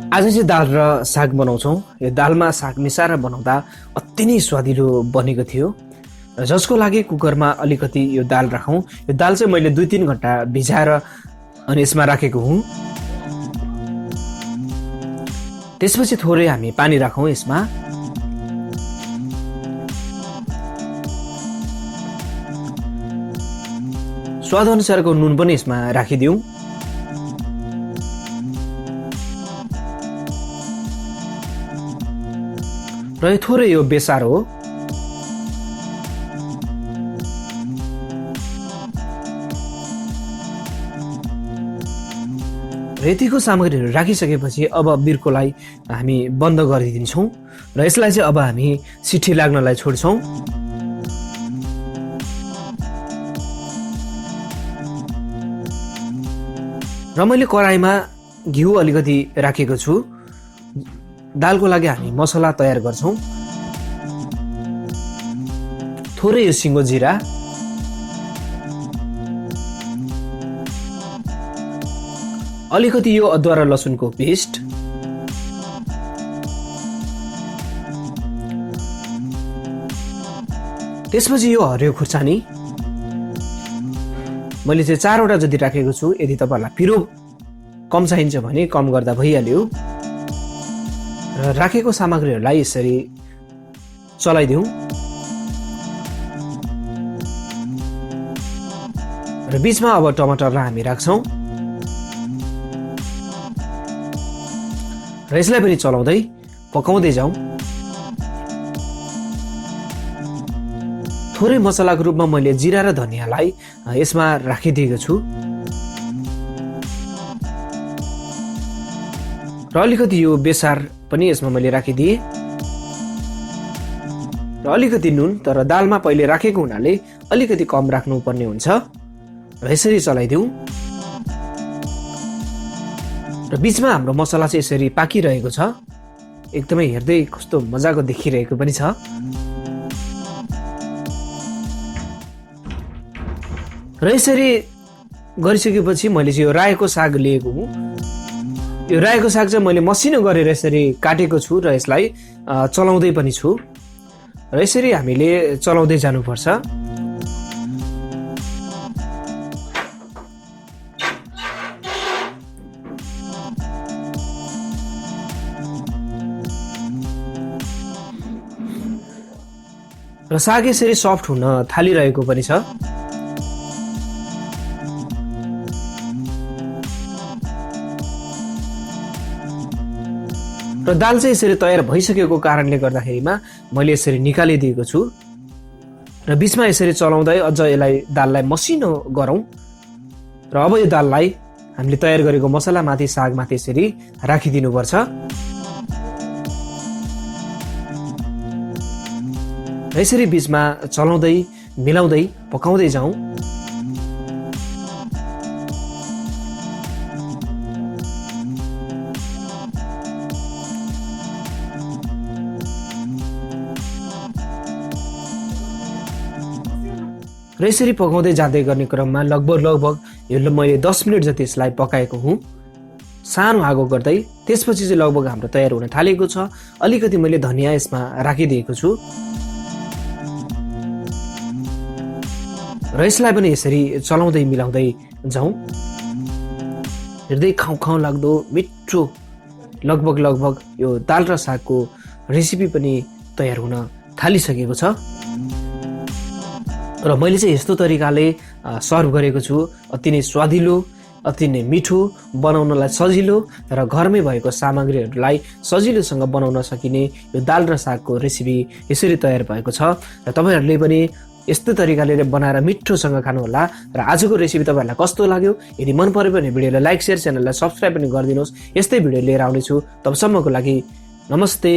आज चाहिँ दाल र साग बनाउँछौँ। यो दालमा साग मिसाएर बनाउँदा अति नै स्वादिलो बनेको थियो, र जसको लागि कुकरमा अलिकति यो दाल राखौँ। यो दाल चाहिँ मैले 2-3 घन्टा भिजाएर अनि यसमा राखेको हुँ। त्यसपछि थोरै हामी पानी राखौँ यसमा। स्वाद अनुसारको नुन पनि यसमा राखिदिउँ। र थोरै यो बेसार हो। यतिको सामग्रीहरू राखिसकेपछि अब बिर्कोलाई हामी बन्द गरिदिन्छौँ र यसलाई चाहिँ अब हामी सिटी लाग्नलाई छोड्छौँ। र मैले कराईमा घिउ अलिकति राखेको छु। दालको लागि हामी मसला तयार गर्छौँ। थोरै यो सिङ्गो जिरा, अलिकति यो अदुवा र लसुनको पेस्ट, त्यसपछि यो हरियो खुर्सानी मैले चाहिँ 4 वटा जति राखेको छु। यदि तपाईहरुलाई पिरो कम चाहिन्छ भने कम गर्दा भइहाल्यो। र राखेको सामग्रीहरूलाई यसरी चलाइदिउँ र बीचमा अब टमाटरलाई हामी राख्छौँ र यसलाई पनि चलाउँदै पकाउँदै जाउँ। थोरै मसलाको रूपमा मैले जिरा र धनियालाई यसमा राखिदिएको छु र अलिकति यो बेसार पनि यसमा मैले राखिदिएँ र अलिकति नुन, तर दालमा पहिले राखेको हुनाले अलिकति कम राख्नुपर्ने हुन्छ र यसरी चलाइदिउँ। र बीचमा हाम्रो मसला चाहिँ यसरी पाकिरहेको छ। एकदमै हेर्दै कस्तो मजाको देखिरहेको पनि छ। र यसरी गरिसकेपछि मैले चाहिँ यो रायोको साग लिएको हुँ। यो रायोको साग चाहिँ मैले मसिनो गरेर यसरी काटेको छु र यसलाई चलाउँदै पनि छु र यसरी हामीले चलाउँदै जानुपर्छ। र साग यसरी सफ्ट हुन थालिरहेको पनि छ। र दाल चाहिँ यसरी तयार भइसकेको कारणले गर्दाखेरिमा मैले यसरी निकालिदिएको छु र बीचमा यसरी चलाउँदै अझ यसलाई दाललाई मसिनो गरौँ र अब यो दाललाई हामीले तयार गरेको मसला माथि सागमाथि यसरी राखिदिनुपर्छ र यसरी बीचमा चलाउँदै मिलाउँदै पकाउँदै जाउँ। र यसरी पकाउँदै जाँदै गर्ने क्रममा लगभग यो मैले 10 मिनट जति यसलाई पकाएको हुँ, सानो आगो गर्दै। त्यसपछि चाहिँ लगभग हाम्रो तयार हुन थालेको छ। अलिकति मैले धनिया यसमा राखिदिएको छु र यसलाई पनि यसरी चलाउँदै मिलाउँदै जाउँ। हेर्दै खाउँ खाउँ लाग्दो मिठो लगभग यो दाल र सागको रेसिपी पनि तयार हुन थालिसकेको छ र मैले चाहिँ यस्तो तरिकाले सर्भ गरेको छु। अति नै स्वादिलो, अति नै मिठो, बनाउनलाई सजिलो र घरमै भएको सामग्रीहरूलाई सजिलोसँग बनाउन सकिने यो दाल र सागको रेसिपी यसरी तयार भएको छ र तपाईहरुले पनि यस्तो तरिकाले बनाएर मिठोसँग खानुहोला। र आजको रेसिपी तपाईहरुलाई कस्तो लाग्यो? यदि मन पर्यो भने भिडियोलाई लाइक, शेयर, च्यानललाई सब्स्क्राइब पनि गरिदिनुहोस्। यस्तै भिडियो लिएर आउनेछु। तबसम्मको लागि नमस्ते।